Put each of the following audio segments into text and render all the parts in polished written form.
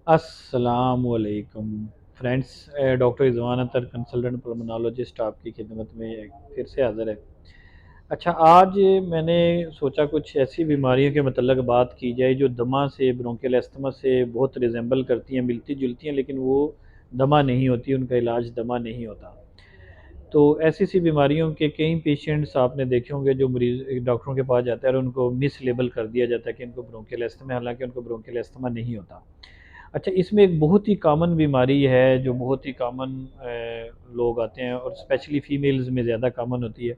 अस्सलामुअलैकुम friends. Doctor Rizwan अतर consultant pulmonologist आपकी खिदमत में फिर से हाज़िर है। अच्छा, आज मैंने सोचा कुछ ऐसी बीमारियों के मतलब बात की जाए जो दमा से, ब्रोंकियल अस्थमा से बहुत रिजेंबल करती हैं, मिलती जुलती हैं, लेकिन वो दमा नहीं होती, उनका इलाज दमा नहीं होता। तो ऐसी सी बीमारियों के कई पेशेंट्स आपने देखे होंगे जो मरीज डॉक्टरों के पास जाता है और उनको मिस लेबल कर दिया जाता है कि इनको ब्रोंकियल अस्थमा है, हालांकि उनको ब्रोंकियल अस्थमा नहीं होता। अच्छा, इसमें एक बहुत ही कॉमन बीमारी है जो बहुत ही कॉमन लोग आते हैं और स्पेशली फीमेल्स में ज़्यादा कॉमन होती है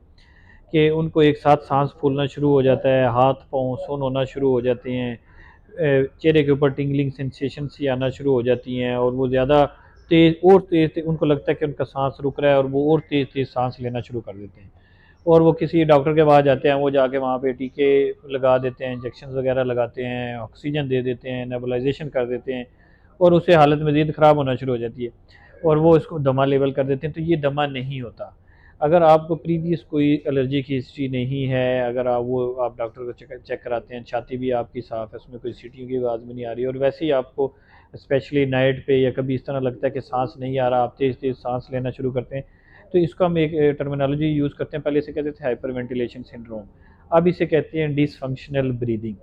कि उनको एक साथ सांस फूलना शुरू हो जाता है, हाथ पाँव सुन्न होना शुरू हो जाते हैं, चेहरे के ऊपर टिंगलिंग सेंसेशन सी आना शुरू हो जाती हैं और वो ज़्यादा तेज़ और तेज़ उनको लगता है कि उनका सांस रुक रहा है और वो और तेज़ तेज़ सांस लेना शुरू कर देते हैं। और वो किसी डॉक्टर के पास जाते हैं, वो जाके वहाँ पे टीके लगा देते हैं, इंजेक्शन वगैरह लगाते हैं, ऑक्सीजन दे देते हैं, नेबुलाइजेशन कर देते हैं और उससे हालत मज़ीद ख़राब होना शुरू हो जाती है और वो इसको दमा लेबल कर देते हैं। तो ये दमा नहीं होता। अगर आपको प्रीवियस कोई एलर्जी की हिस्ट्री नहीं है, अगर आप डॉक्टर को चेक चेक कराते हैं, छाती भी आपकी साफ़ है, उसमें कोई सीटियों की आवाज़ भी नहीं आ रही और वैसे ही आपको स्पेशली नाइट पे या कभी इस तरह लगता है कि सांस नहीं आ रहा, आप तेज़ तेज़ सांस लेना शुरू करते हैं, तो इसको हम एक टर्मिनोलॉजी यूज़ करते हैं। पहले इसे कहते थे हाइपर वेंटिलेशन सिंड्रोम, अब इसे कहते हैं डिसफंक्शनल ब्रीदिंग।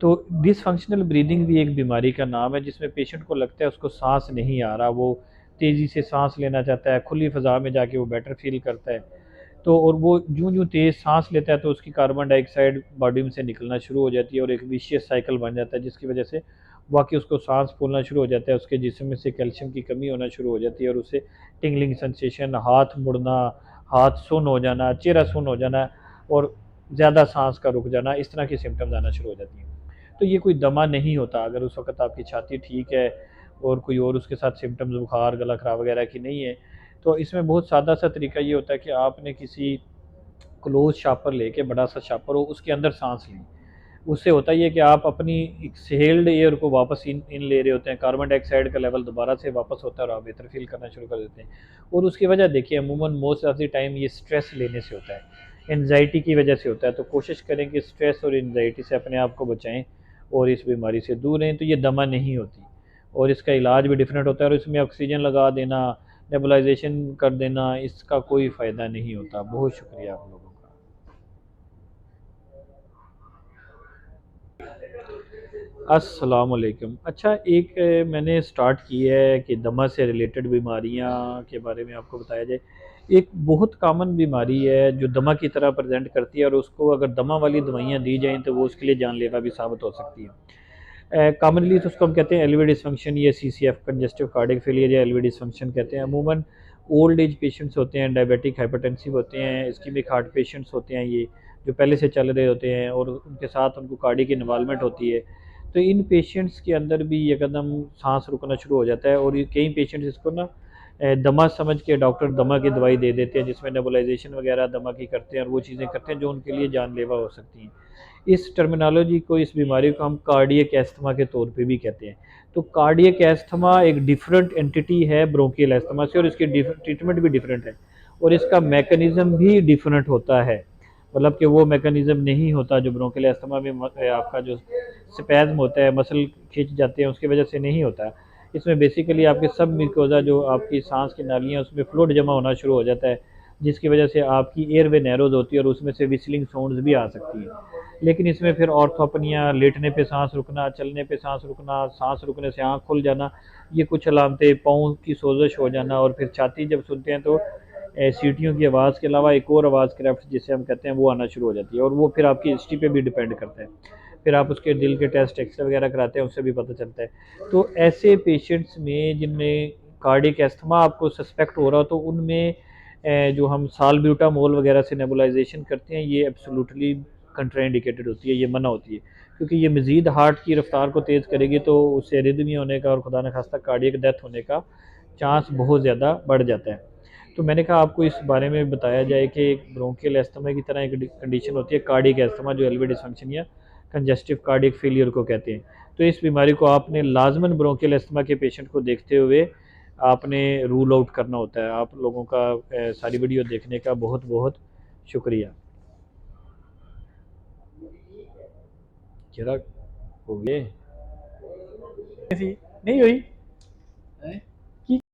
तो डिसफंक्शनल ब्रीदिंग भी एक बीमारी का नाम है जिसमें पेशेंट को लगता है उसको सांस नहीं आ रहा, वो तेज़ी से सांस लेना चाहता है, खुली फ़ज़ा में जाके वो बेटर फील करता है। तो और वो यूँ यूँ तेज़ सांस लेता है तो उसकी कार्बन डाइऑक्साइड बॉडी में से निकलना शुरू हो जाती है और एक विशियस साइकिल बन जाता है, जिसकी वजह से वाकई उसको सांस फूलना शुरू हो जाता है, उसके जिस्म में से कैल्शियम की कमी होना शुरू हो जाती है और उससे टिंगलिंग सेंसेशन, हाथ मुड़ना, हाथ सुन्न हो जाना, चेहरा सुन्न हो जाना और ज़्यादा सांस का रुक जाना, इस तरह की सिम्टम्स आना शुरू हो जाती हैं। तो ये कोई दमा नहीं होता। अगर उस वक़्त आपकी छाती ठीक है और कोई और उसके साथ सिम्टम्स बुखार, गला खराब वगैरह की नहीं है, तो इसमें बहुत सादा सा तरीका ये होता है कि आपने किसी क्लोज़ शापर लेके, बड़ा सा शापर हो, उसके अंदर साँस लें। उससे होता ये है कि आप अपनी एक्सहेल्ड एयर को वापस इन इन ले रहे होते हैं, कार्बन डाइऑक्साइड का लेवल दोबारा से वापस होता है और आप बेहतर फ़ील करना शुरू कर देते हैं। और उसकी वजह देखिए अमूमन मोस्ट ऑफ़ द टाइम ये स्ट्रेस लेने से होता है, एंग्ज़ायटी की वजह से होता है। तो कोशिश करें कि स्ट्रेस और एंग्ज़ायटी से अपने आप को बचाएँ और इस बीमारी से दूर रहें, तो ये दमा नहीं होती। और इसका इलाज भी डिफरेंट होता है और इसमें ऑक्सीजन लगा देना, नेबुलाइज़ेशन कर देना, इसका कोई फ़ायदा नहीं होता। बहुत शुक्रिया आप लोगों का। अस्सलाम वालेकुम। अच्छा, एक मैंने स्टार्ट की है कि दमा से रिलेटेड बीमारियां के बारे में आपको बताया जाए। एक बहुत कॉमन बीमारी है जो दमा की तरह प्रेजेंट करती है और उसको अगर दमा वाली दवाइयां दी जाएं तो वो उसके लिए जानलेवा भी साबित हो सकती है। कॉमनली तो उसको हम कहते हैं एलवी डिसफंक्शन या सीसीएफ, कंजेस्टिव कार्डियक फेलियर या एलवी डिसफंक्शन कहते हैं। अमूमन ओल्ड एज पेशेंट्स होते हैं, डायबिटिक हाइपरटेंसिव होते हैं, इस्कीमिक हार्ट पेशेंट्स होते हैं, ये जो पहले से चल रहे होते हैं और उनके साथ उनको कार्डियक इन्वॉल्वमेंट होती है। तो इन पेशेंट्स के अंदर भी एकदम सांस रुकना शुरू हो जाता है और ये कई पेशेंट्स इसको ना दमा समझ के डॉक्टर दमा की दवाई दे देते हैं, जिसमें नेबुलाइजेशन वगैरह दमा की करते हैं और वो चीज़ें करते हैं जो उनके लिए जानलेवा हो सकती हैं। इस टर्मिनोलॉजी को, इस बीमारी को हम कार्डियक एस्थमा के तौर पे भी कहते हैं। तो कार्डियक एस्थमा एक डिफरेंट एंटिटी है ब्रोंकियल एस्थमा से और इसकी ट्रीटमेंट भी डिफरेंट है और इसका मैकेनिज्म भी डिफरेंट होता है। मतलब कि वो मैकेनिज्म नहीं होता जो ब्रोंकियल एस्थमा में आपका जो स्पैज्म होता है, मसल खिंच जाते हैं, उसकी वजह से नहीं होता। इसमें बेसिकली आपके सब म्यूकोजा जो आपकी सांस की नालियाँ, उसमें फ्लूइड जमा होना शुरू हो जाता है, जिसकी वजह से आपकी एयरवे नैरोज होती है और उसमें से विस्लिंग साउंड्स भी आ सकती हैं। लेकिन इसमें फिर ऑर्थोपनिया, लेटने पे सांस रुकना, चलने पे सांस रुकना, सांस रुकने से आँख खुल जाना, ये कुछ अलामतें, पाँव की सोजश हो जाना और फिर छाती जब सुनते हैं तो सीटियों की आवाज़ के अलावा एक और आवाज़ क्रेफ्ट जिसे हम कहते हैं वो आना शुरू हो जाती है और वो फिर आपकी हिस्ट्री पे भी डिपेंड करता है। फिर आप उसके दिल के टेस्ट एक्सरे वगैरह कराते हैं, उससे भी पता चलता है। तो ऐसे पेशेंट्स में जिनमें कार्डियक एस्थमा आपको सस्पेक्ट हो रहा हो तो उनमें जो हम सालब्यूटामोल वगैरह से नेबुलाइजेशन करते हैं, ये एब्सोल्युटली कंट्राइंडिकेटेड होती है, ये मना होती है, क्योंकि ये मज़ीद हार्ट की रफ्तार को तेज़ करेगी तो उससे एरिदमिया होने का और खुदा न खास्ता कार्डियक डेथ होने का चांस बहुत ज़्यादा बढ़ जाता है। तो मैंने कहा आपको इस बारे में बताया जाए कि ब्रोंकियल एस्थमा की तरह एक कंडीशन होती है कार्डियक एस्थमा, जो एलवी डिसफंक्शन या कंजेस्टिव कार्डियक फेलियर को कहते हैं। तो इस बीमारी को आपने लाजमन ब्रोंकियल एस्थमा के पेशेंट को देखते हुए आपने रूल आउट करना होता है। आप लोगों का सारी वीडियो देखने का बहुत बहुत शुक्रिया। जरा हो गए नहीं हुई हैं? की